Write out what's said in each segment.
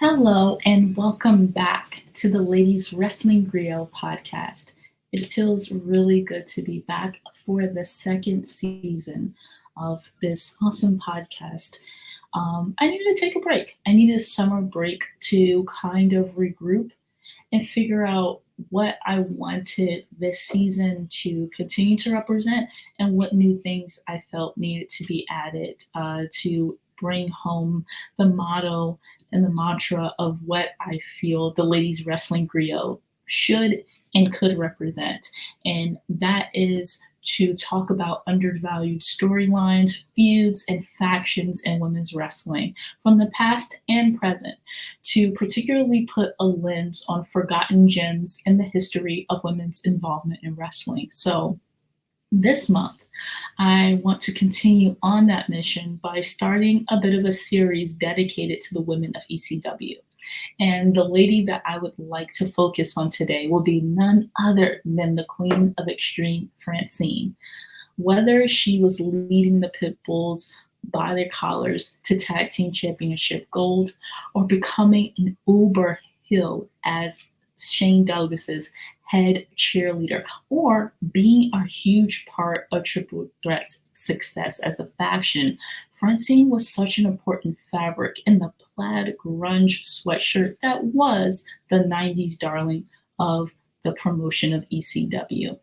Hello and welcome back to the Ladies Wrestling Griot podcast. It feels really good to be back for the second season of this awesome podcast. I needed to take a break. I needed a summer break to kind of regroup and figure out what I wanted this season to continue to represent and what new things I felt needed to be added to bring home the motto and the mantra of what I feel the ladies wrestling griot should and could represent. And that is to talk about undervalued storylines, feuds, and factions in women's wrestling from the past and present, to particularly put a lens on forgotten gems in the history of women's involvement in wrestling. So, this month, I want to continue on that mission by starting a bit of a series dedicated to the women of ECW. And the lady that I would like to focus on today will be none other than the Queen of Extreme, Francine. Whether she was leading the Pitbulls by their collars to Tag Team Championship Gold or becoming an Uber Hill as Shane Douglas's head cheerleader, or being a huge part of Triple Threat's success as a faction, Francine was such an important fabric in the plaid grunge sweatshirt that was the 90s darling of the promotion of ECW.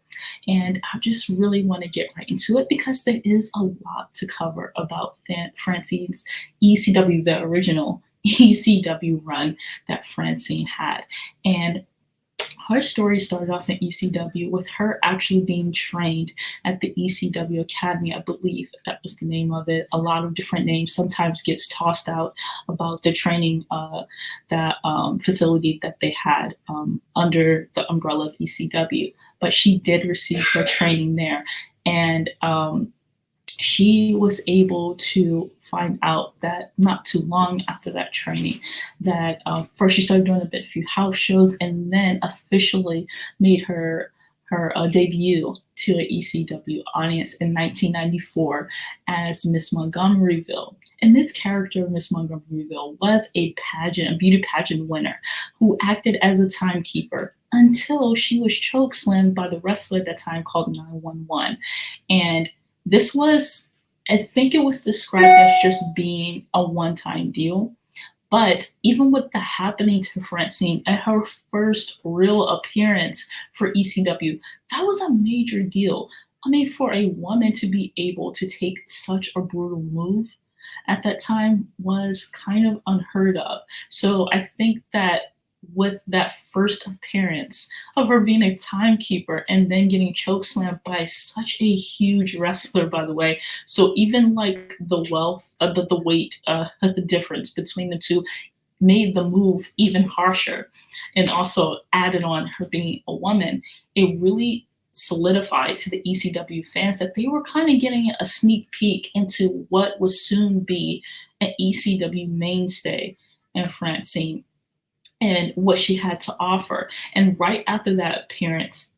And I just really want to get right into it because there is a lot to cover about Francine's ECW, the original ECW run that Francine had. And her story started off in ECW with her actually being trained at the ECW Academy, I believe that was the name of it. A lot of different names sometimes gets tossed out about the training that facility that they had under the umbrella of ECW. But she did receive her training there, and she was able to find out that not too long after that training that first she started doing a few house shows and then officially made her debut to an ECW audience in 1994 as Miss Montgomeryville. And this character, Miss Montgomeryville, was a beauty pageant winner who acted as a timekeeper until she was chokeslammed by the wrestler at that time called 911. And this was, I think it was described as just being a one-time deal. But even with that happening to Francine at her first real appearance for ECW, that was a major deal. I mean, for a woman to be able to take such a brutal move at that time was kind of unheard of. So I think that with that first appearance of her being a timekeeper and then getting chokeslammed by such a huge wrestler, by the way. So even like the weight, the difference between the two made the move even harsher, and also added on her being a woman. It really solidified to the ECW fans that they were kind of getting a sneak peek into what would soon be an ECW mainstay in Francine and what she had to offer. And right after that appearance,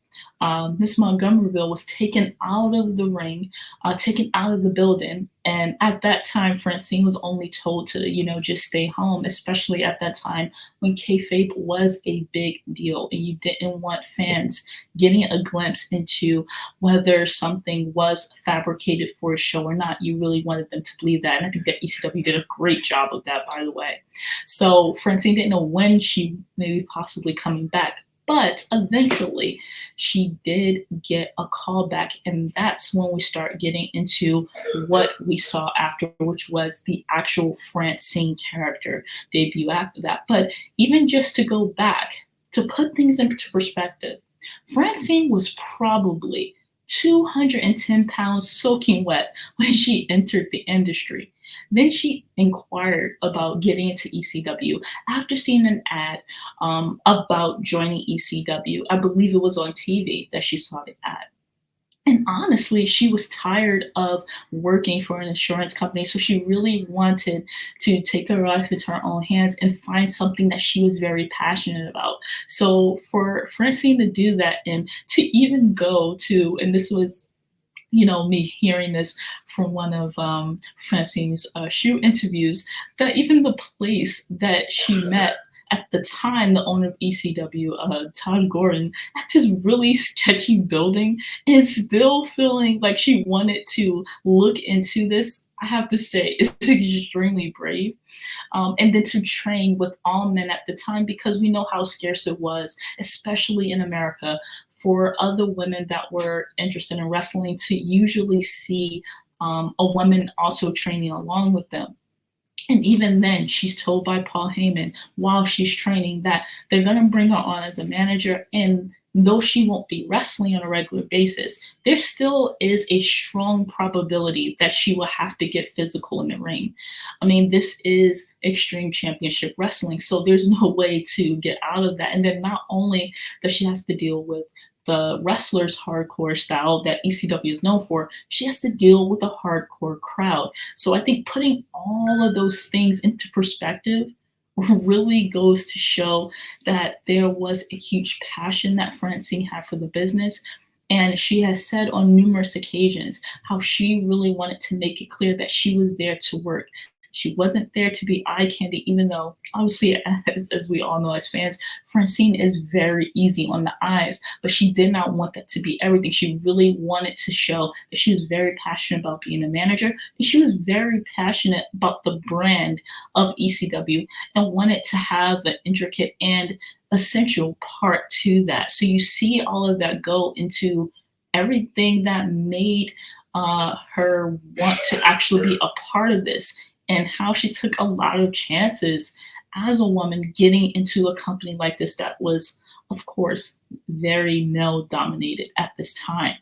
Miss Montgomeryville was taken out of the ring, taken out of the building. And at that time, Francine was only told to, just stay home, especially at that time when kayfabe was a big deal and you didn't want fans getting a glimpse into whether something was fabricated for a show or not. You really wanted them to believe that. And I think that ECW did a great job of that, by the way. So Francine didn't know when she may be possibly coming back. But eventually, she did get a call back, and that's when we start getting into what we saw after, which was the actual Francine character debut after that. But even just to go back, to put things into perspective, Francine was probably 210 pounds soaking wet when she entered the industry. Then she inquired about getting into ECW after seeing an ad about joining ECW. I believe it was on TV that she saw the ad. And honestly, she was tired of working for an insurance company. So she really wanted to take her life into her own hands and find something that she was very passionate about. So for Francine to do that and to even go to, and this was me hearing this from one of Francine's shoe interviews that even the place that she met at the time, the owner of ECW, Todd Gordon, at this really sketchy building, and still feeling like she wanted to look into this, I have to say, is extremely brave. And then to train with all men at the time, because we know how scarce it was, especially in America, for other women that were interested in wrestling to usually see a woman also training along with them. And even then, she's told by Paul Heyman while she's training that they're going to bring her on as a manager. And though she won't be wrestling on a regular basis, there still is a strong probability that she will have to get physical in the ring. I mean, this is Extreme Championship Wrestling, so there's no way to get out of that. And then not only does she has to deal with the wrestler's hardcore style that ECW is known for, she has to deal with a hardcore crowd. So I think putting all of those things into perspective really goes to show that there was a huge passion that Francine had for the business. And she has said on numerous occasions how she really wanted to make it clear that she was there to work. She wasn't there to be eye candy, even though, obviously, as we all know as fans, Francine is very easy on the eyes, but she did not want that to be everything. She really wanted to show that she was very passionate about being a manager, and she was very passionate about the brand of ECW and wanted to have an intricate and essential part to that. So you see all of that go into everything that made her want to actually be a part of this, and how she took a lot of chances as a woman getting into a company like this that was, of course, very male dominated at this time.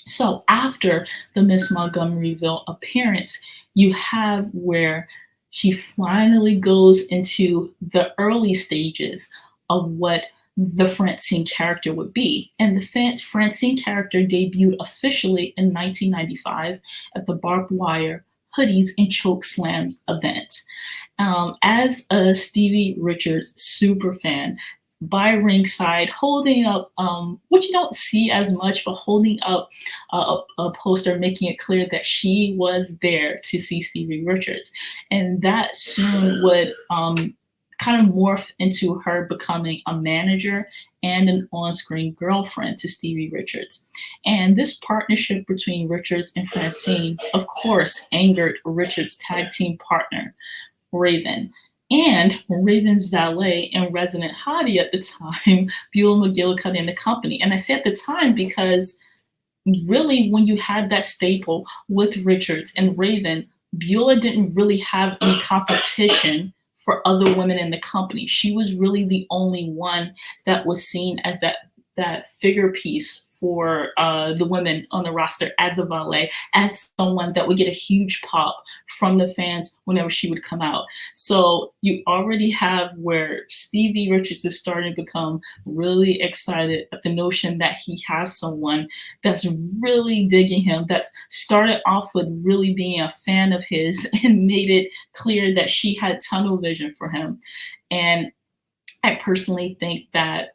So after the Miss Montgomeryville appearance, you have where she finally goes into the early stages of what the Francine character would be. And the Francine character debuted officially in 1995 at the Barbed Wire Hoodies and Choke Slams event. As a Stevie Richards super fan, by ringside, holding up what you don't see as much, but holding up a poster, making it clear that she was there to see Stevie Richards. And that soon would kind of morph into her becoming a manager and an on-screen girlfriend to Stevie Richards. And this partnership between Richards and Francine, of course, angered Richards' tag team partner, Raven, and Raven's valet and resident hottie at the time, Beulah McGillicuddy, and the company. And I say at the time because really when you had that staple with Richards and Raven, Beulah didn't really have any competition for other women in the company. She was really the only one that was seen as that figure piece for the women on the roster as a valet, as someone that would get a huge pop from the fans whenever she would come out. So you already have where Stevie Richards is starting to become really excited at the notion that he has someone that's really digging him, that's started off with really being a fan of his and made it clear that she had tunnel vision for him. And I personally think that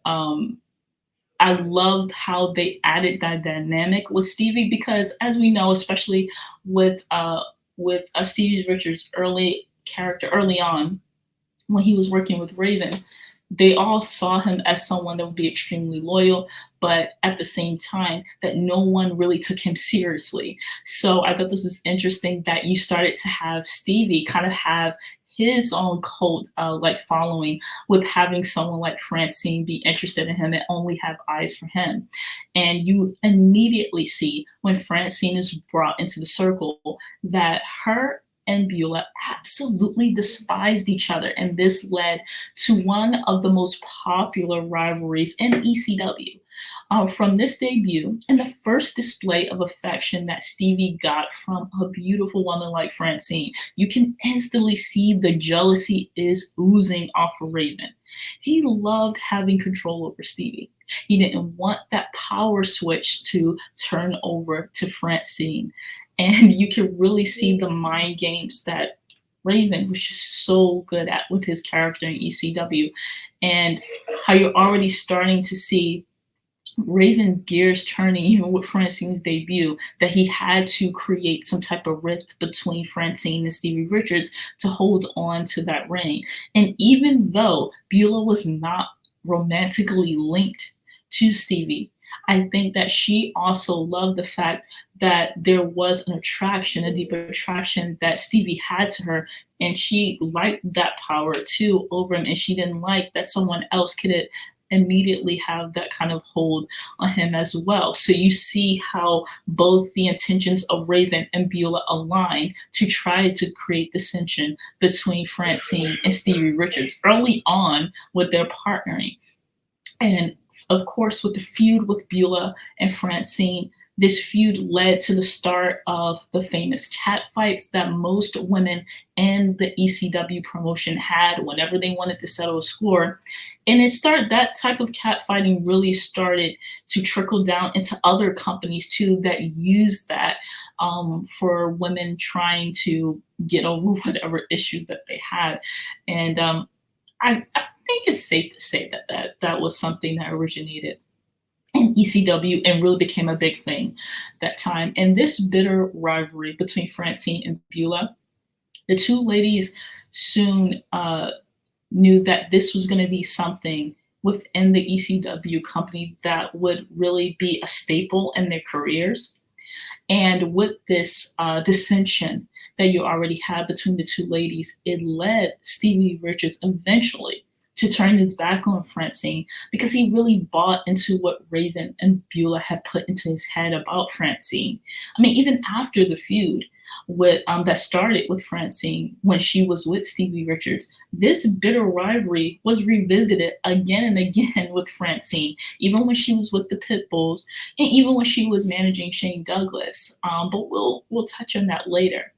I loved how they added that dynamic with Stevie, because as we know, especially with Stevie Richards' early character early on, when he was working with Raven, they all saw him as someone that would be extremely loyal, but at the same time that no one really took him seriously. So I thought this was interesting that you started to have Stevie kind of have his own cult like following, with having someone like Francine be interested in him and only have eyes for him. And you immediately see when Francine is brought into the circle that her and Beulah absolutely despised each other. And this led to one of the most popular rivalries in ECW. From this debut and the first display of affection that Stevie got from a beautiful woman like Francine, you can instantly see the jealousy is oozing off of Raven. He loved having control over Stevie. He didn't want that power switch to turn over to Francine. And you can really see the mind games that Raven was just so good at with his character in ECW, and how you're already starting to see Raven's gears turning even with Francine's debut, that he had to create some type of rift between Francine and Stevie Richards to hold on to that reign. And even though Beulah was not romantically linked to Stevie, I think that she also loved the fact that there was an attraction, a deeper attraction that Stevie had to her, and she liked that power too over him, and she didn't like that someone else could immediately have that kind of hold on him as well. So you see how both the intentions of Raven and Beulah align to try to create dissension between Francine and Stevie Richards early on with their partnering. And of course, with the feud with Beulah and Francine, this feud led to the start of the famous cat fights that most women in the ECW promotion had whenever they wanted to settle a score. And that type of cat fighting really started to trickle down into other companies too that used that for women trying to get over whatever issue that they had. And I think it's safe to say that was something that originated in ECW and really became a big thing that time. And this bitter rivalry between Francine and Beulah, the two ladies soon knew that this was going to be something within the ECW company that would really be a staple in their careers. And with this dissension that you already had between the two ladies, it led Stevie Richards eventually to turn his back on Francine because he really bought into what Raven and Beulah had put into his head about Francine. I mean, even after the feud that started with Francine when she was with Stevie Richards, this bitter rivalry was revisited again and again with Francine, even when she was with the Pitbulls and even when she was managing Shane Douglas. But we'll touch on that later.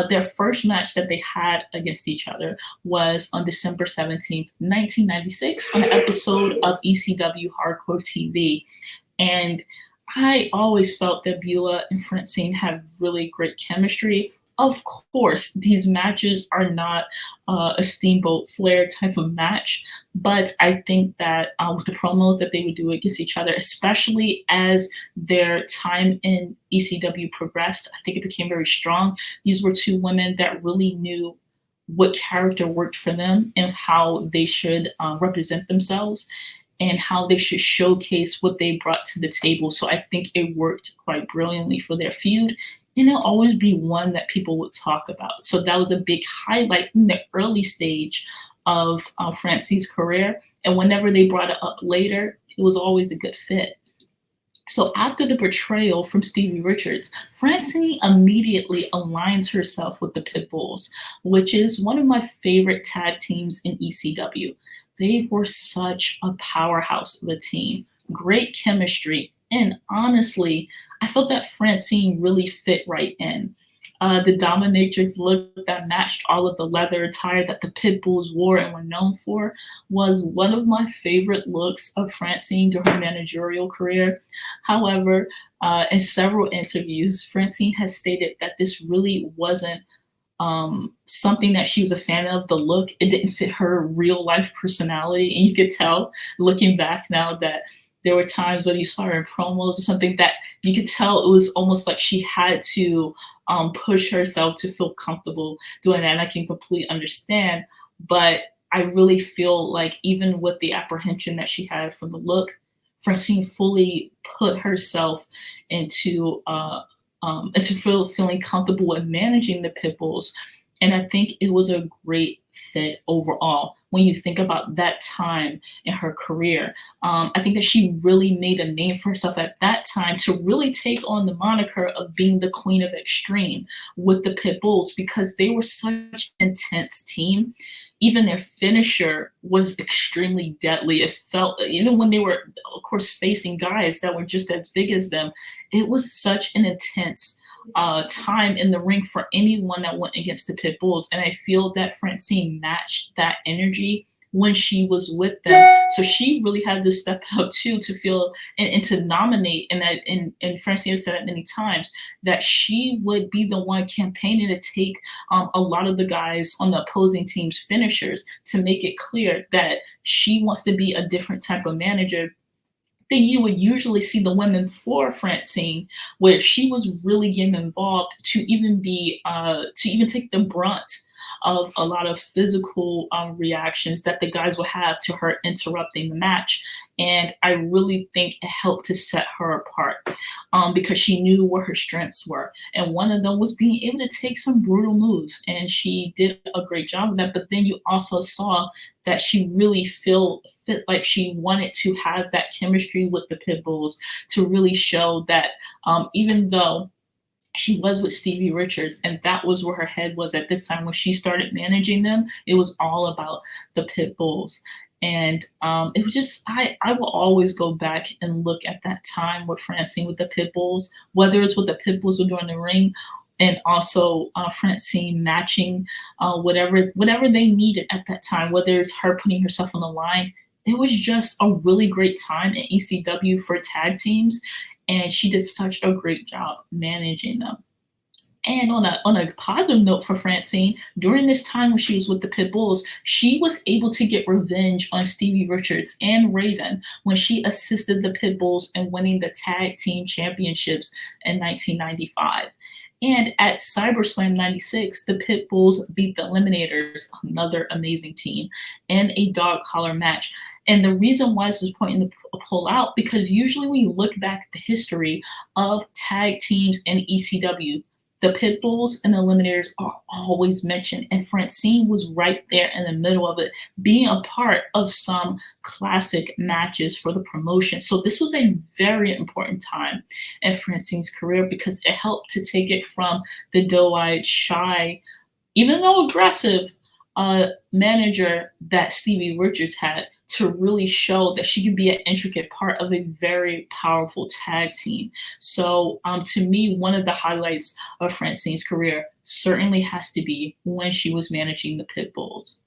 Their first match that they had against each other was on December 17th, 1996, on an episode of ECW Hardcore TV. And I always felt that Beulah and Francine had really great chemistry. Of course, these matches are not a Steamboat Flair type of match, but I think that with the promos that they would do against each other, especially as their time in ECW progressed, I think it became very strong. These were two women that really knew what character worked for them and how they should represent themselves and how they should showcase what they brought to the table. So I think it worked quite brilliantly for their feud. And it'll always be one that people would talk about. So that was a big highlight in the early stage of Francine's career. And whenever they brought it up later, it was always a good fit. So after the betrayal from Stevie Richards, Francine immediately aligns herself with the Pitbulls, which is one of my favorite tag teams in ECW. They were such a powerhouse of a team, great chemistry, and honestly, I felt that Francine really fit right in. The dominatrix look that matched all of the leather attire that the Pitbulls wore and were known for was one of my favorite looks of Francine during her managerial career. However, in several interviews, Francine has stated that this really wasn't something that she was a fan of. The look, it didn't fit her real life personality. And you could tell looking back now that there were times when you saw her in promos or something that you could tell it was almost like she had to push herself to feel comfortable doing that. And I can completely understand, but I really feel like even with the apprehension that she had from the look, Francine fully put herself into feeling comfortable with managing the Pitbulls. And I think it was a great fit overall when you think about that time in her career. I think that she really made a name for herself at that time to really take on the moniker of being the Queen of Extreme with the Pitbulls because they were such an intense team. Even their finisher was extremely deadly. It felt, even when they were, of course, facing guys that were just as big as them, it was such an intense time in the ring for anyone that went against the Pitbulls. And I feel that Francine matched that energy when she was with them. So she really had to step up too to feel and to nominate. And Francine has said it many times that she would be the one campaigning to take a lot of the guys on the opposing team's finishers to make it clear that she wants to be a different type of manager then you would usually see the women before Francine, where she was really getting involved to even take the brunt of a lot of physical reactions that the guys would have to her interrupting the match. And I really think it helped to set her apart because she knew where her strengths were. And one of them was being able to take some brutal moves. And she did a great job of that. But then you also saw that she really fit like she wanted to have that chemistry with the pit bulls to really show that even though she was with Stevie Richards, and that was where her head was at this time when she started managing them. It was all about the pit bulls. And it was just, I will always go back and look at that time with Francine with the pit bulls, whether it's what the pit bulls were doing in the ring, and also Francine matching whatever they needed at that time, whether it's her putting herself on the line. It was just a really great time in ECW for tag teams, and she did such a great job managing them. And on a positive note for Francine, during this time when she was with the Pit Bulls, she was able to get revenge on Stevie Richards and Raven when she assisted the Pit Bulls in winning the tag team championships in 1995. And at CyberSlam 96, the Pit Bulls beat the Eliminators, another amazing team, in a dog collar match. And the reason why this is important to pull out, because usually when you look back at the history of tag teams in ECW, the Pit Bulls and the Eliminators are always mentioned. And Francine was right there in the middle of it, being a part of some classic matches for the promotion. So this was a very important time in Francine's career because it helped to take it from the doe-eyed, shy, even though aggressive manager that Stevie Richards had, to really show that she could be an intricate part of a very powerful tag team. So to me, one of the highlights of Francine's career certainly has to be when she was managing the Pit Bulls.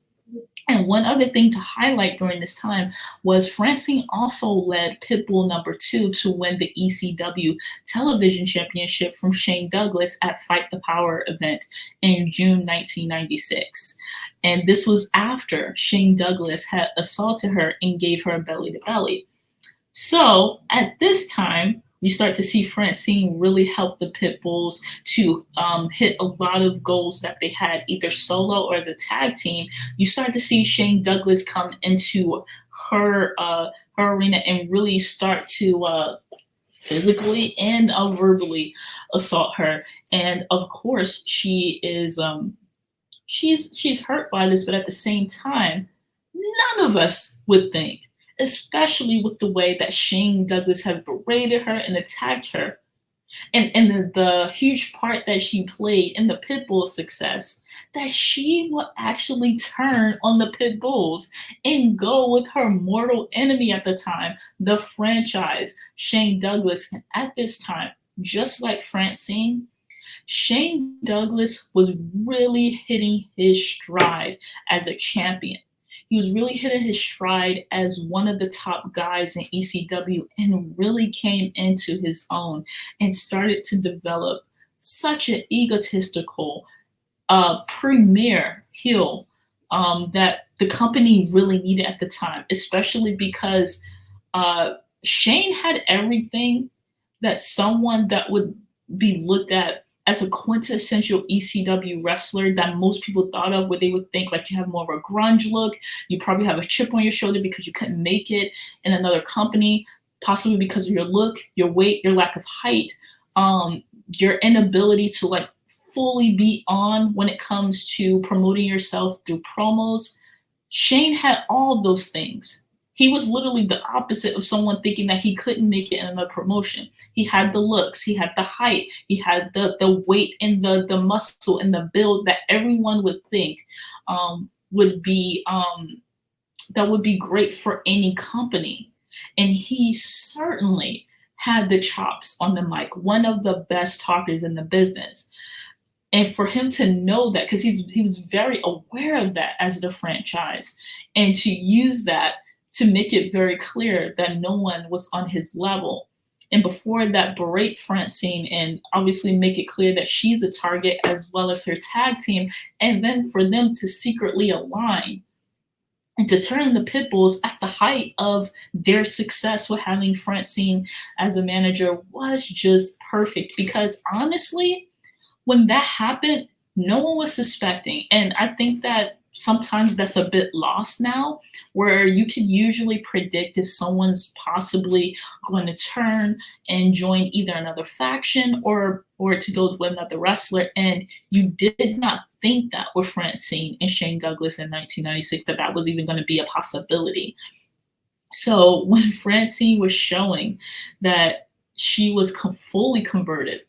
And one other thing to highlight during this time was Francine also led Pitbull number 2 to win the ECW television championship from Shane Douglas at Fight the Power event in June 1996. And this was after Shane Douglas had assaulted her and gave her a belly to belly. So at this time, you start to see Francine really help the Pit Bulls to hit a lot of goals that they had, either solo or as a tag team. You start to see Shane Douglas come into her arena and really start to physically and verbally assault her. And of course, she is she's hurt by this, but at the same time, none of us would think, especially with the way that Shane Douglas had berated her and attacked her, and the huge part that she played in the Pit Bull's success, that she would actually turn on the Pit Bulls and go with her mortal enemy at the time, the franchise, Shane Douglas. And at this time, just like Francine, Shane Douglas was really hitting his stride as a champion. He was really hitting his stride as one of the top guys in ECW and really came into his own and started to develop such an egotistical, premier heel that the company really needed at the time, especially because Shane had everything that someone that would be looked at as a quintessential ECW wrestler that most people thought of, where they would think like you have more of a grunge look, you probably have a chip on your shoulder because you couldn't make it in another company, possibly because of your look, your weight, your lack of height, your inability to like fully be on when it comes to promoting yourself through promos. Shane had all those things. He was literally the opposite of someone thinking that he couldn't make it in a promotion. He had the looks, he had the height, he had the weight and the muscle and the build that everyone would think would be that would be great for any company. And he certainly had the chops on the mic, one of the best talkers in the business. And for him to know that, because he was very aware of that as the franchise, and to use that to make it very clear that no one was on his level. And before that, berate Francine and obviously make it clear that she's a target as well as her tag team. And then for them to secretly align And to turn the Pitbulls at the height of their success with having Francine as a manager was just perfect because honestly, when that happened, no one was suspecting. And I think that sometimes that's a bit lost now, where you can usually predict if someone's possibly going to turn and join either another faction or to go with another wrestler. And you did not think that with Francine and Shane Douglas in 1996 that that was even going to be a possibility. So when Francine was showing that she was fully converted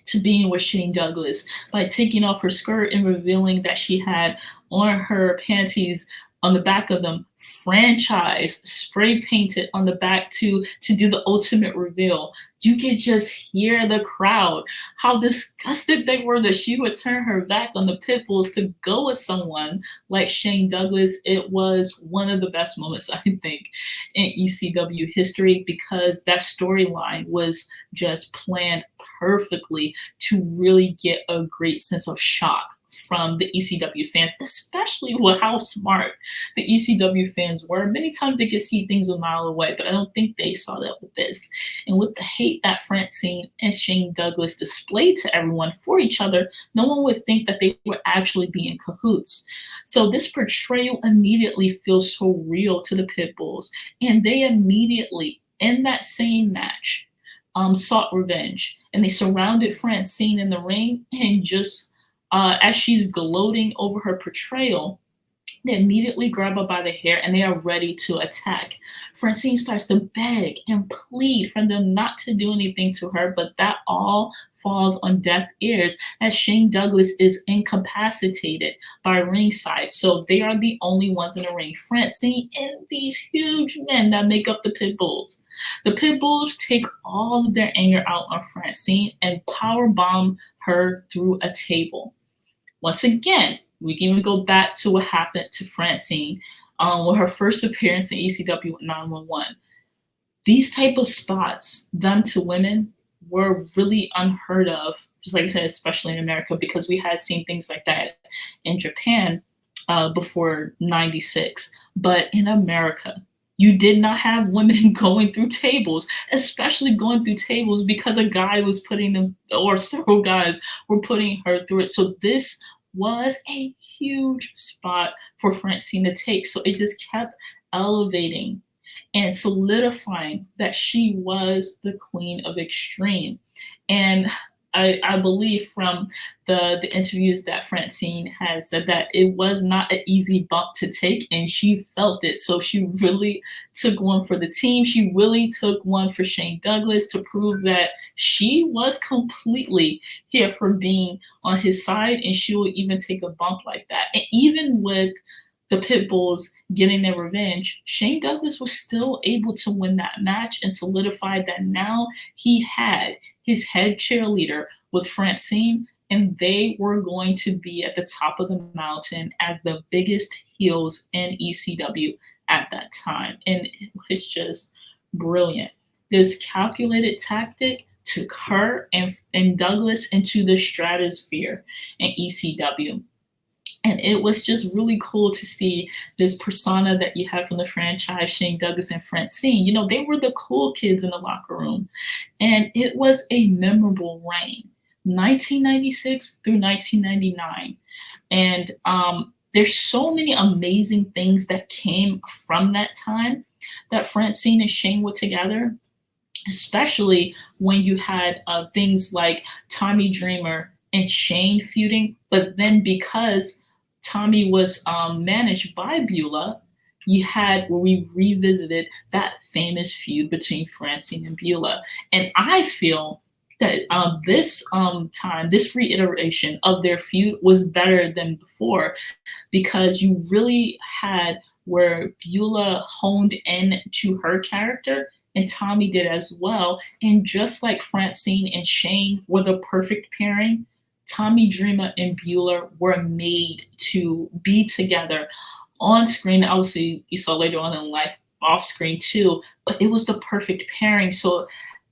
to being with Shane Douglas by taking off her skirt and revealing that she had on her panties on the back of them franchise spray painted on the back to do the ultimate reveal. You could just hear the crowd how disgusted they were that she would turn her back on the Pitbulls to go with someone like Shane Douglas. It was one of the best moments, I think, in ECW history because that storyline was just planned perfectly to really get a great sense of shock from the ECW fans, especially with how smart the ECW fans were. Many times they could see things a mile away, but I don't think they saw that with this. And with the hate that Francine and Shane Douglas displayed to everyone for each other, no one would think that they were actually being cahoots. So this portrayal immediately feels so real to the Pitbulls, and they immediately, in that same match, sought revenge. And they surrounded Francine in the ring and just as she's gloating over her portrayal, they immediately grab her by the hair and they are ready to attack. Francine starts to beg and plead for them not to do anything to her, but that all falls on deaf ears as Shane Douglas is incapacitated by ringside. So they are the only ones in the ring. Francine and these huge men that make up the Pitbulls. The Pitbulls take all of their anger out on Francine and power bomb her through a table. Once again, we can even go back to what happened to Francine with her first appearance in ECW with 911. These type of spots done to women were really unheard of, just like I said, especially in America, because we had seen things like that in Japan before 96. But in America, you did not have women going through tables, especially going through tables because a guy was putting them, or several guys were putting her through it. So this was a huge spot for Francine to take. So it just kept elevating and solidifying that she was the queen of extreme. And I believe from the interviews that Francine has said that it was not an easy bump to take, and she felt it. So she really took one for the team. She really took one for Shane Douglas to prove that she was completely here for being on his side, and she will even take a bump like that. And even with the Pitbulls getting their revenge, Shane Douglas was still able to win that match and solidify that now he had his head cheerleader with Francine, and they were going to be at the top of the mountain as the biggest heels in ECW at that time. And it was just brilliant. This calculated tactic took her and Douglas into the stratosphere in ECW. And it was just really cool to see this persona that you had from the franchise, Shane Douglas and Francine. You know, they were the cool kids in the locker room. And it was a memorable reign, 1996 through 1999. And there's so many amazing things that came from that time that Francine and Shane were together, especially when you had things like Tommy Dreamer and Shane feuding. But then because Tommy was managed by Beulah, you had where we revisited that famous feud between Francine and Beulah. And I feel that this time, this reiteration of their feud was better than before because you really had where Beulah honed in to her character and Tommy did as well. And just like Francine and Shane were the perfect pairing, Tommy Dreamer and Beulah were made to be together on screen. Obviously, you saw later on in life off screen too, but it was the perfect pairing. So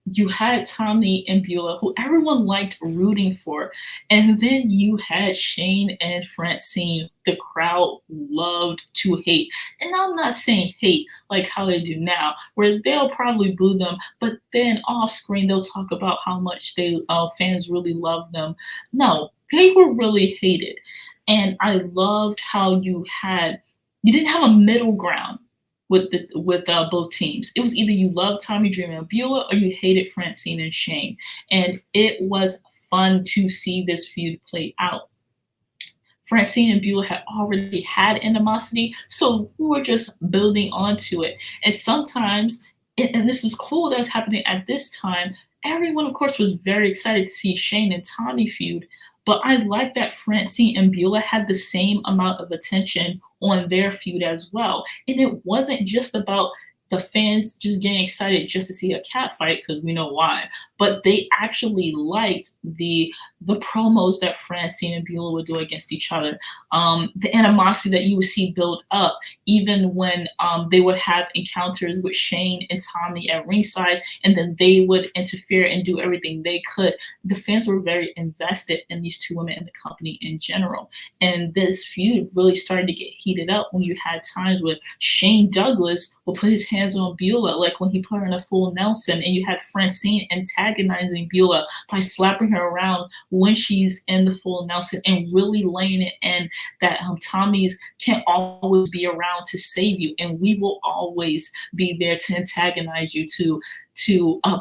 you had Tommy and Beulah, who everyone liked rooting for. And then you had Shane and Francine, the crowd loved to hate. And I'm not saying hate like how they do now, where they'll probably boo them, but then off screen they'll talk about how much they fans really love them. No, they were really hated. And I loved how you didn't have a middle ground with both teams. It was either you loved Tommy Dreamer and Beulah or you hated Francine and Shane. And it was fun to see this feud play out. Francine and Beulah had already had animosity, so we were just building onto it. And sometimes, and this is cool that was happening at this time, everyone, of course, was very excited to see Shane and Tommy feud. But I like that Francine and Beulah had the same amount of attention on their feud as well. And it wasn't just about the fans just getting excited just to see a cat fight, because we know why. But they actually liked the promos that Francine and Beulah would do against each other, the animosity that you would see build up, even when they would have encounters with Shane and Tommy at ringside, and then they would interfere and do everything they could. The fans were very invested in these two women and the company in general. And this feud really started to get heated up when you had times where Shane Douglas would put his hands on Beulah, like when he put her in a full Nelson, and you had Francine antagonizing Beulah by slapping her around when she's in the full Nelson and really laying it in that Tommy's can't always be around to save you, and we will always be there to antagonize you, to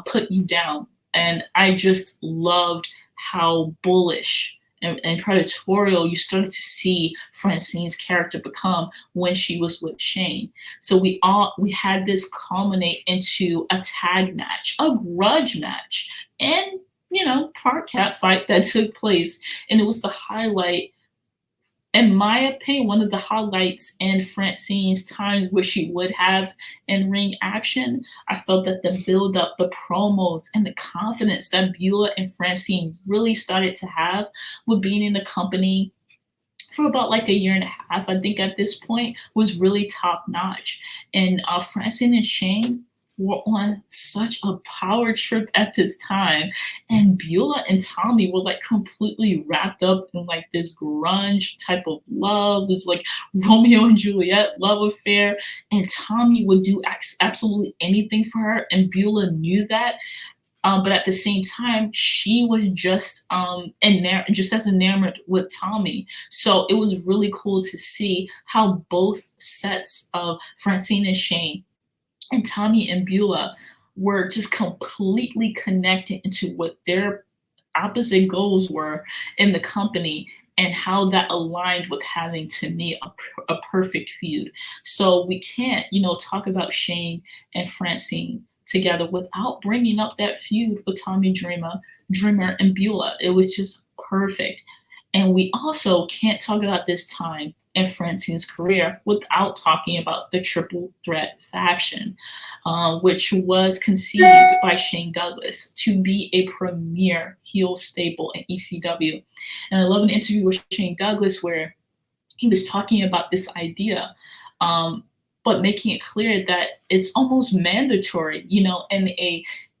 put you down. And I just loved how bullish and predatorial you started to see Francine's character become when she was with Shane. So we had this culminate into a tag match, a grudge match, and part cat fight that took place. And it was the highlight, in my opinion, one of the highlights in Francine's times where she would have in ring action. I felt that the build up, the promos, and the confidence that Beulah and Francine really started to have with being in the company for about like a year and a half, I think at this point, was really top notch. And Francine and Shane were on such a power trip at this time, and Beulah and Tommy were like completely wrapped up in like this grunge type of love, this like Romeo and Juliet love affair, and Tommy would do absolutely anything for her, and Beulah knew that. But at the same time, she was just as enamored with Tommy. So it was really cool to see how both sets of Francine and Shane and Tommy and Beulah were just completely connected into what their opposite goals were in the company, and how that aligned with having, to me, a perfect feud. So we can't, talk about Shane and Francine together without bringing up that feud with Tommy Dreamer and Beulah. It was just perfect. And we also can't talk about this time in Francine's career without talking about the Triple Threat faction, which was conceived by Shane Douglas to be a premier heel staple in ECW. And I love an interview with Shane Douglas where he was talking about this idea, but making it clear that it's almost mandatory, in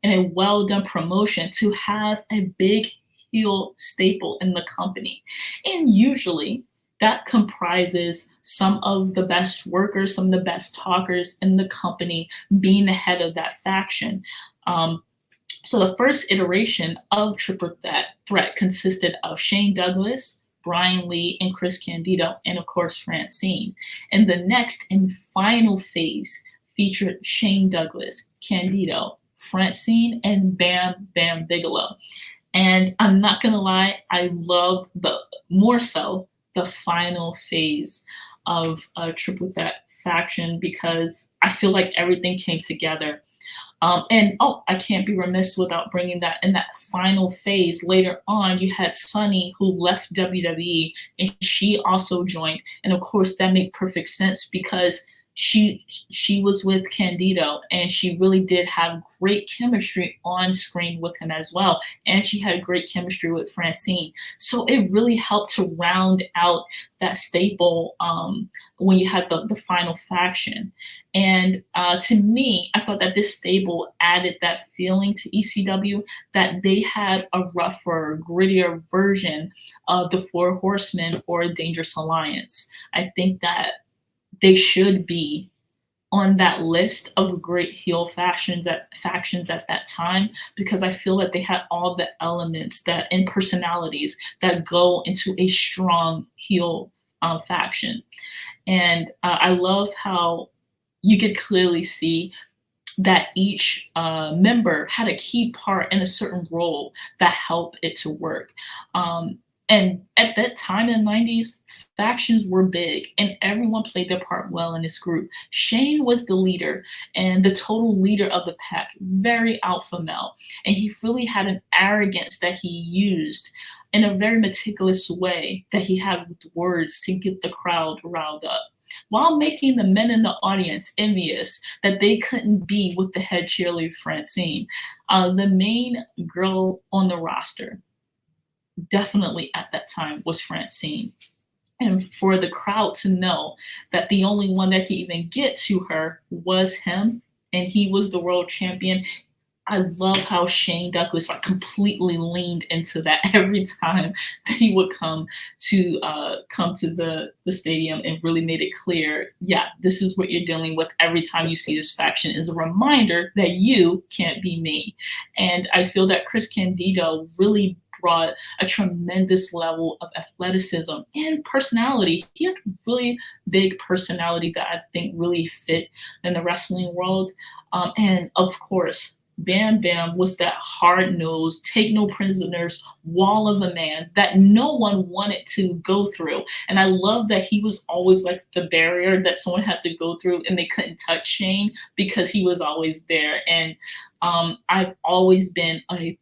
a well-done promotion to have a big heel staple in the company. And usually that comprises some of the best workers, some of the best talkers in the company being the head of that faction. So the first iteration of Triple Threat consisted of Shane Douglas, Brian Lee, and Chris Candido, and of course Francine. And the next and final phase featured Shane Douglas, Candido, Francine, and Bam Bam Bigelow. And I'm not gonna lie, I love more so the final phase of Triple Threat faction, because I feel like everything came together. I can't be remiss without bringing that in that final phase. Later on, you had Sunny, who left WWE, and she also joined. And of course, that made perfect sense because she was with Candido, and she really did have great chemistry on screen with him as well. And she had great chemistry with Francine. So it really helped to round out that staple when you had the final faction. And to me, I thought that this stable added that feeling to ECW, that they had a rougher, grittier version of the Four Horsemen or a Dangerous Alliance. I think that they should be on that list of great heel factions at that time, because I feel that they had all the elements that and personalities that go into a strong heel faction. And I love how you could clearly see that each member had a key part in a certain role that helped it to work. And at that time in the 90s, factions were big and everyone played their part well in this group. Shane was the leader and the total leader of the pack, very alpha male. And he really had an arrogance that he used in a very meticulous way that he had with words to get the crowd riled up, while making the men in the audience envious that they couldn't be with the head cheerleader Francine. The main girl on the roster, definitely at that time, was Francine. And for the crowd to know that the only one that could even get to her was him, and he was the world champion. I love how Shane Douglas like completely leaned into that every time that he would come to the stadium, and really made it clear, yeah, this is what you're dealing with every time you see this faction, is a reminder that you can't be me. And I feel that Chris Candido really brought a tremendous level of athleticism and personality. He had really big personality that I think really fit in the wrestling world. And of course, Bam Bam was that hard-nosed, take no prisoners wall of a man that no one wanted to go through. And I love that he was always like the barrier that someone had to go through and they couldn't touch Shane because he was always there. And I've always been a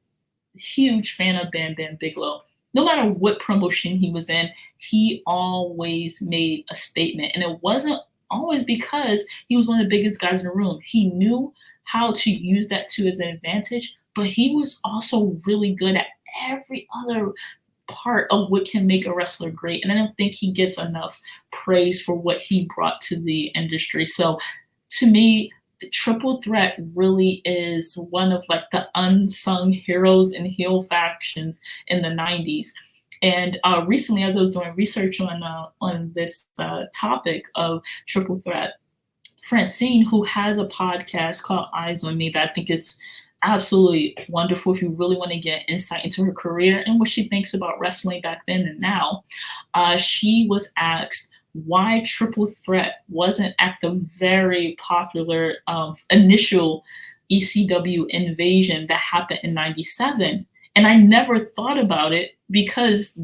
huge fan of Bam Bam Bigelow. No matter what promotion he was in, he always made a statement. And it wasn't always because he was one of the biggest guys in the room. He knew how to use that to his advantage, but he was also really good at every other part of what can make a wrestler great. And I don't think he gets enough praise for what he brought to the industry. So to me, the Triple Threat really is one of like the unsung heroes and heel factions in the 90s. And recently, as I was doing research on this topic of Triple Threat, Francine, who has a podcast called Eyes on Me, that I think is absolutely wonderful if you really want to get insight into her career and what she thinks about wrestling back then and now. She was asked why Triple Threat wasn't at the very popular initial ECW invasion that happened in 97. And I never thought about it because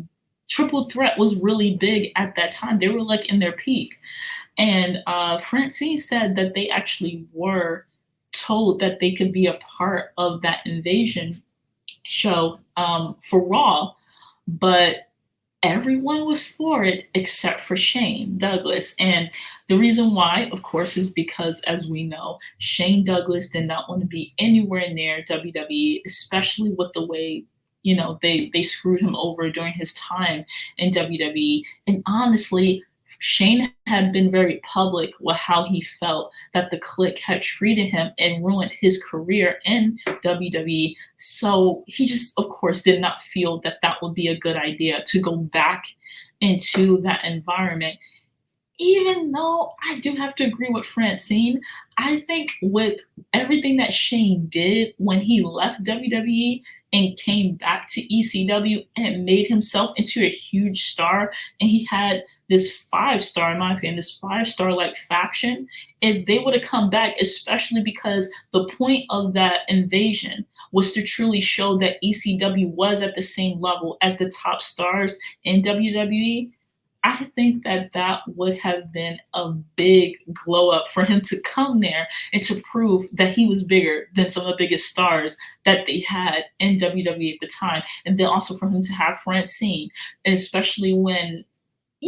Triple Threat was really big at that time. They were like in their peak. And Francine said that they actually were told that they could be a part of that invasion show for Raw, but everyone was for it except for Shane Douglas. And the reason why, of course, is because, as we know, Shane Douglas did not want to be anywhere near WWE, especially with the way, you know, they screwed him over during his time in WWE. And honestly, Shane had been very public with how he felt that the Clique had treated him and ruined his career in WWE. So he just, of course, did not feel that that would be a good idea to go back into that environment. Even though I do have to agree with Francine, I think with everything that Shane did when he left WWE and came back to ECW and made himself into a huge star, and he had this 5-star, in my opinion, this 5-star like faction, if they would have come back, especially because the point of that invasion was to truly show that ECW was at the same level as the top stars in WWE, I think that that would have been a big glow up for him to come there and to prove that he was bigger than some of the biggest stars that they had in WWE at the time. And then also for him to have Francine, and especially when,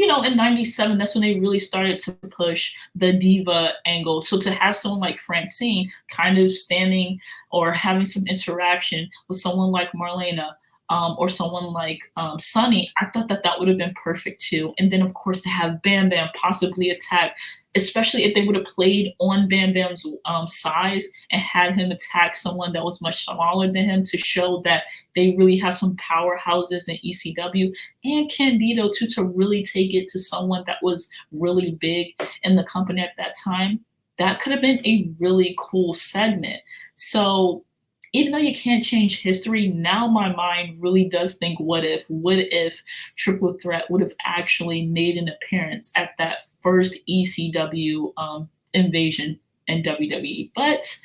in 97, that's when they really started to push the diva angle. So to have someone like Francine kind of standing or having some interaction with someone like Marlena, or someone like Sunny, I thought that that would have been perfect too. And then, of course, to have Bam Bam possibly attack, especially if they would have played on Bam Bam's size and had him attack someone that was much smaller than him to show that they really have some powerhouses in ECW, and Candido too, to really take it to someone that was really big in the company at that time. That could have been a really cool segment. So even though you can't change history, now my mind really does think, what if Triple Threat would have actually made an appearance at that first ECW invasion in WWE? But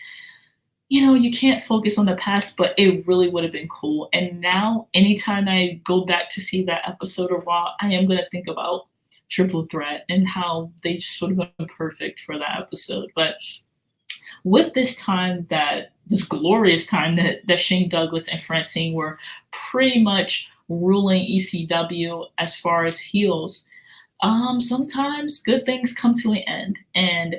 you can't focus on the past, but it really would have been cool. And now, anytime I go back to see that episode of Raw, I am going to think about Triple Threat and how they just sort of been perfect for that episode. But with this glorious time that Shane Douglas and Francine were pretty much ruling ECW as far as heels, sometimes good things come to an end. And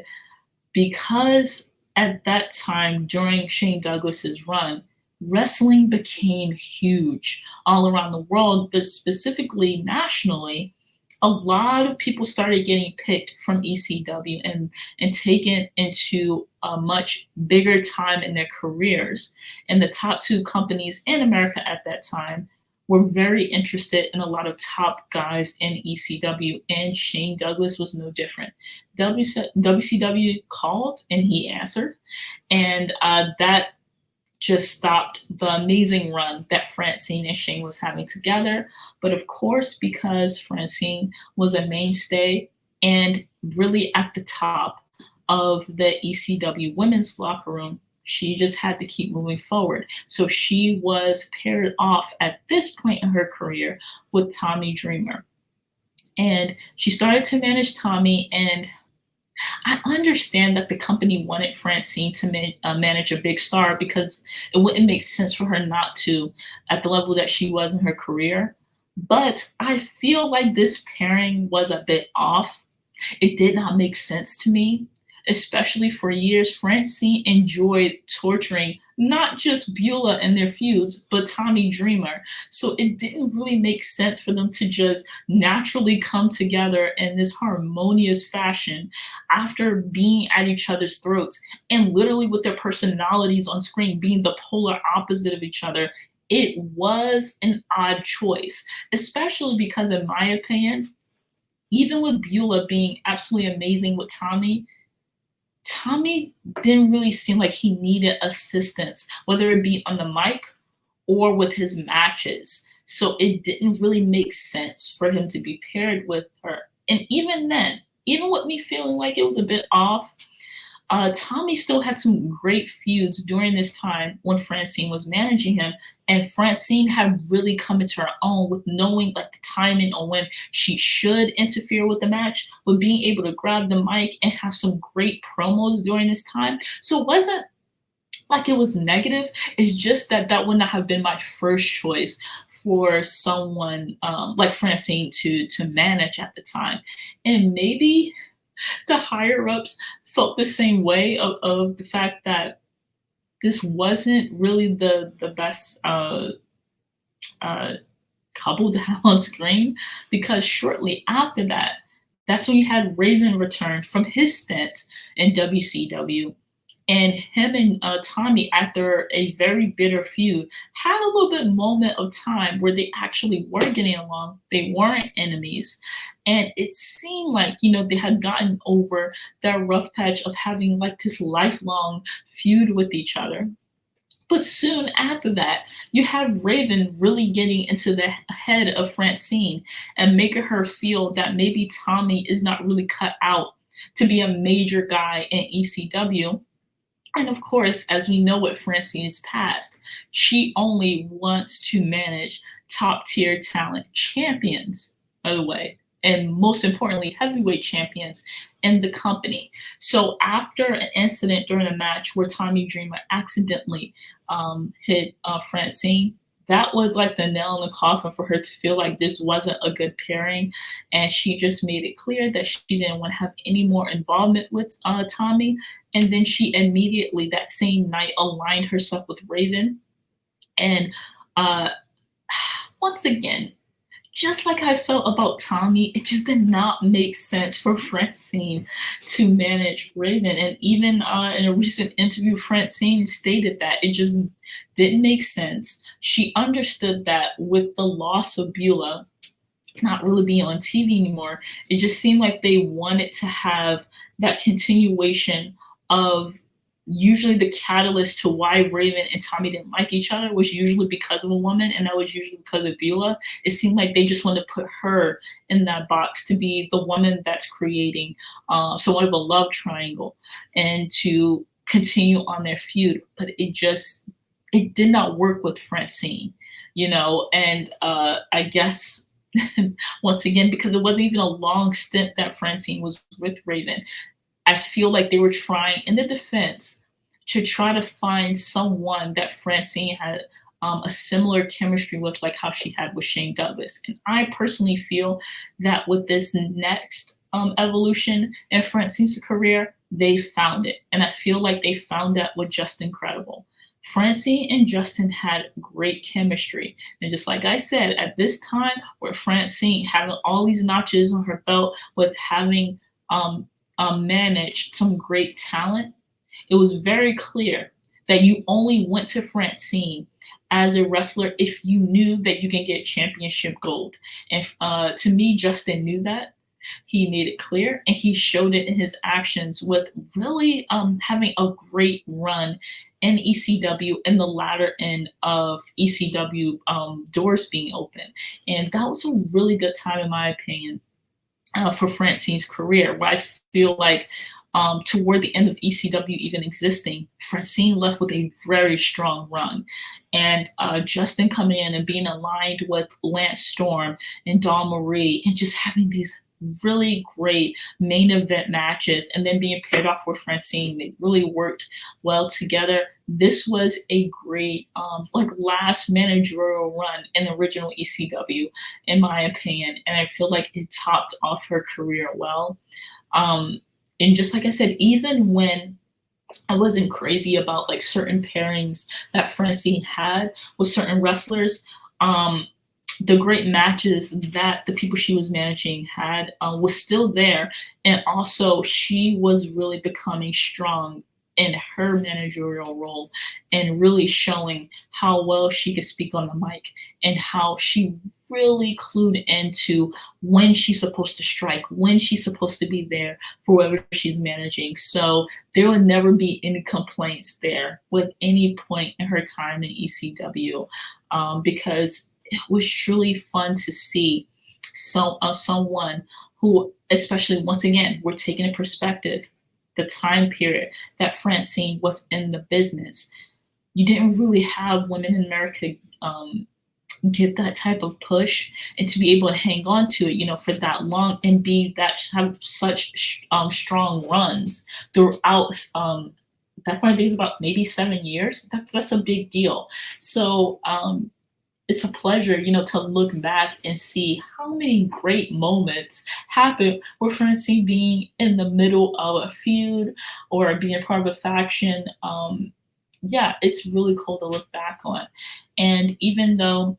because at that time during Shane Douglas's run, wrestling became huge all around the world, but specifically nationally, a lot of people started getting picked from ECW and taken into a much bigger time in their careers. And the top two companies in America at that time were very interested in a lot of top guys in ECW, and Shane Douglas was no different. WCW called and he answered, and that just stopped the amazing run that Francine and Shane was having together. But of course, because Francine was a mainstay and really at the top of the ECW women's locker room, she just had to keep moving forward. So she was paired off at this point in her career with Tommy Dreamer. And she started to manage Tommy, and I understand that the company wanted Francine to manage a big star because it wouldn't make sense for her not to at the level that she was in her career. But I feel like this pairing was a bit off. It did not make sense to me, especially for years. Francine enjoyed torturing not just Beulah and their feuds, but Tommy Dreamer. So it didn't really make sense for them to just naturally come together in this harmonious fashion after being at each other's throats and literally with their personalities on screen being the polar opposite of each other. It was an odd choice, especially because, in my opinion, even with Beulah being absolutely amazing with Tommy didn't really seem like he needed assistance, whether it be on the mic or with his matches. So it didn't really make sense for him to be paired with her. And even then, even with me feeling like it was a bit off, Tommy still had some great feuds during this time when Francine was managing him, and Francine had really come into her own with knowing like the timing on when she should interfere with the match, with being able to grab the mic and have some great promos during this time. So it wasn't like it was negative. It's just that that would not have been my first choice for someone like Francine to manage at the time. And maybe the higher ups felt the same way of the fact that this wasn't really the best couple to have on screen, because shortly after that, that's when you had Raven return from his stint in WCW. And him and Tommy, after a very bitter feud, had a little bit moment of time where they actually were getting along. They weren't enemies. And it seemed like, they had gotten over that rough patch of having like this lifelong feud with each other. But soon after that, you have Raven really getting into the head of Francine and making her feel that maybe Tommy is not really cut out to be a major guy in ECW. And of course, as we know with Francine's past, she only wants to manage top tier talent, champions, by the way, and most importantly, heavyweight champions in the company. So after an incident during a match where Tommy Dreamer accidentally hit Francine, that was like the nail in the coffin for her to feel like this wasn't a good pairing. And she just made it clear that she didn't want to have any more involvement with Tommy. And then she immediately that same night aligned herself with Raven. And uh, once again, just like I felt about Tommy, it just did not make sense for Francine to manage Raven. And even in a recent interview, Francine stated that it just didn't make sense. She understood that with the loss of Beulah not really being on TV anymore, it just seemed like they wanted to have that continuation of usually the catalyst to why Raven and Tommy didn't like each other was usually because of a woman, and that was usually because of Beulah. It seemed like they just wanted to put her in that box to be the woman that's creating somewhat of a love triangle and to continue on their feud. But it did not work with Francine, and I guess once again, because it wasn't even a long stint that Francine was with Raven, I feel like they were trying, in the defense, to try to find someone that Francine had a similar chemistry with, like how she had with Shane Douglas. And I personally feel that with this next evolution in Francine's career, they found it. And I feel like they found that with Just Incredible. Francine and Justin had great chemistry. And just like I said, at this time, where Francine having all these notches on her belt with having managed some great talent, it was very clear that you only went to Francine as a wrestler if you knew that you can get championship gold. And to me, Justin knew that. He made it clear, and he showed it in his actions with really having a great run in ECW and the latter end of ECW doors being open. And that was a really good time, in my opinion, for Francine's career, where I feel like toward the end of ECW even existing, Francine left with a very strong run. And Justin coming in and being aligned with Lance Storm and Dawn Marie and just having these really great main event matches and then being paired off with Francine, they really worked well together. This was a great last managerial run in the original ECW, in my opinion, and I feel like it topped off her career well. And just like I said, even when I wasn't crazy about like certain pairings that Francine had with certain wrestlers, the great matches that the people she was managing had was still there. And also she was really becoming strong in her managerial role and really showing how well she could speak on the mic and how she really clued into when she's supposed to strike, when she's supposed to be there for whoever she's managing. So there will never be any complaints there with any point in her time in ECW, because it was truly fun to see someone who, especially once again, we're taking a perspective, the time period that Francine was in the business. You didn't really have women in America get that type of push and to be able to hang on to it, for that long and be that have such strong runs throughout. That point, I think is about maybe 7 years. That's a big deal. So it's a pleasure, to look back and see how many great moments happened with Francine being in the middle of a feud or being part of a faction. Yeah, it's really cool to look back on. And even though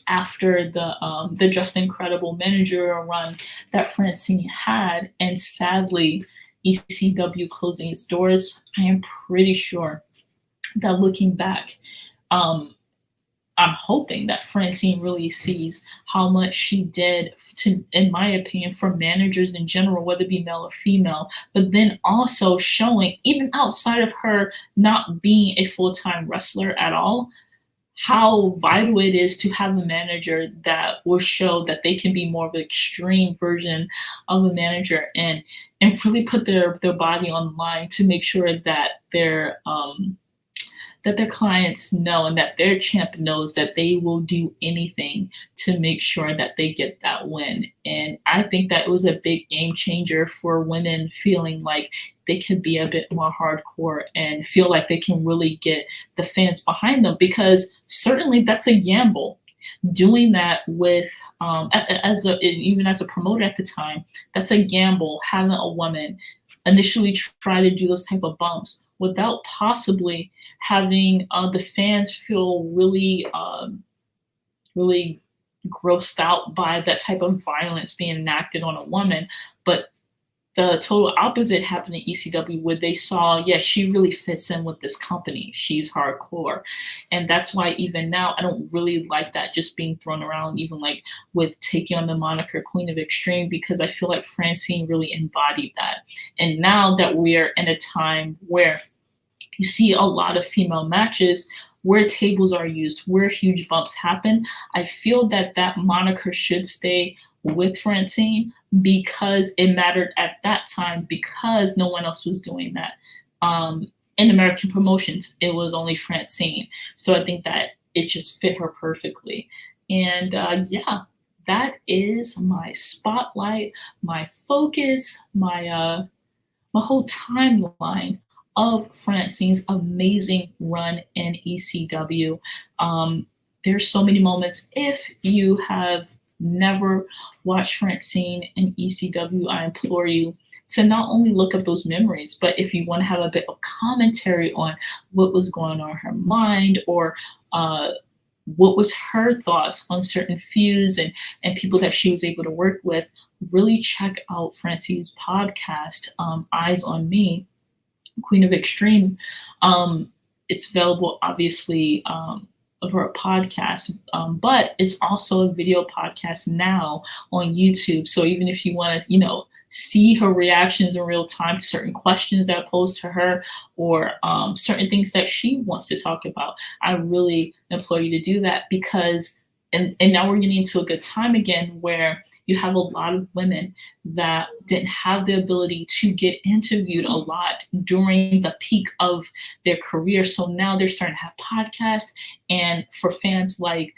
after the Just Incredible managerial run that Francine had, and sadly ECW closing its doors, I am pretty sure that looking back, I'm hoping that Francine really sees how much she did to, in my opinion, for managers in general, whether it be male or female, but then also showing, even outside of her not being a full-time wrestler at all, how vital it is to have a manager that will show that they can be more of an extreme version of a manager and really put their body on the line to make sure that their clients know and that their champ knows that they will do anything to make sure that they get that win. And I think that it was a big game changer for women feeling like they could be a bit more hardcore and feel like they can really get the fans behind them, because certainly that's a gamble. Doing that with as a, even as a promoter at the time, that's a gamble, having a woman initially try to do those type of bumps without possibly having the fans feel really really grossed out by that type of violence being enacted on a woman. But the total opposite happened in ECW, where they saw, yeah, she really fits in with this company. She's hardcore. And that's why even now, I don't really like that just being thrown around, even like with taking on the moniker Queen of Extreme, because I feel like Francine really embodied that. And now that we're in a time where you see a lot of female matches where tables are used, where huge bumps happen, I feel that that moniker should stay with Francine, because it mattered at that time, because no one else was doing that. In American promotions, it was only Francine. So I think that it just fit her perfectly. And yeah, that is my spotlight, my focus, my whole timeline of Francine's amazing run in ECW. There's so many moments. If you have never watched Francine in ECW, I implore you to not only look up those memories, but if you want to have a bit of commentary on what was going on in her mind, or what was her thoughts on certain feuds and people that she was able to work with, really check out Francine's podcast, Eyes on Me, Queen of Extreme. It's available, obviously, of her podcast, but it's also a video podcast now on YouTube. So even if you want to, see her reactions in real time to certain questions that I posed to her, or certain things that she wants to talk about, I really implore you to do that, because, and now we're getting into a good time again where you have a lot of women that didn't have the ability to get interviewed a lot during the peak of their career. So now they're starting to have podcasts. And for fans like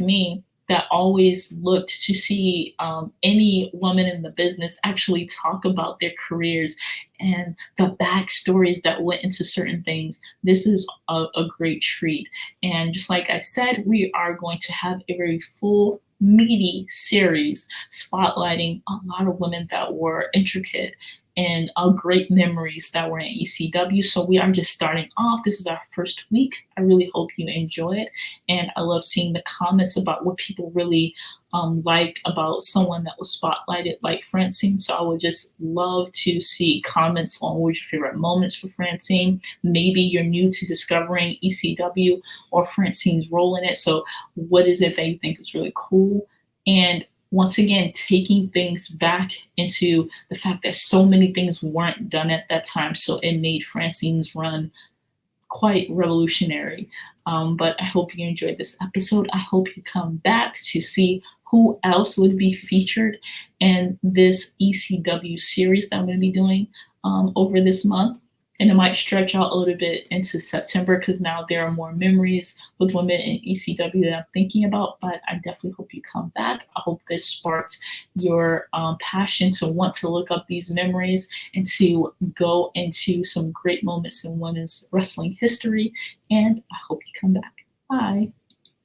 me, that always looked to see any woman in the business actually talk about their careers and the backstories that went into certain things, this is a great treat. And just like I said, we are going to have a very full, meaty series spotlighting a lot of women that were intricate and great memories that were in ECW. So we are just starting off. This is our first week. I really hope you enjoy it. And I love seeing the comments about what people really liked about someone that was spotlighted like Francine. So I would just love to see comments on what your favorite moments for Francine. Maybe you're new to discovering ECW or Francine's role in it. So what is it that you think is really cool? And once again, taking things back into the fact that so many things weren't done at that time. So it made Francine's run quite revolutionary. But I hope you enjoyed this episode. I hope you come back to see who else would be featured in this ECW series that I'm going to be doing over this month. And it might stretch out a little bit into September, because now there are more memories with women in ECW that I'm thinking about. But I definitely hope you come back. I hope this sparks your passion to want to look up these memories and to go into some great moments in women's wrestling history. And I hope you come back. Bye.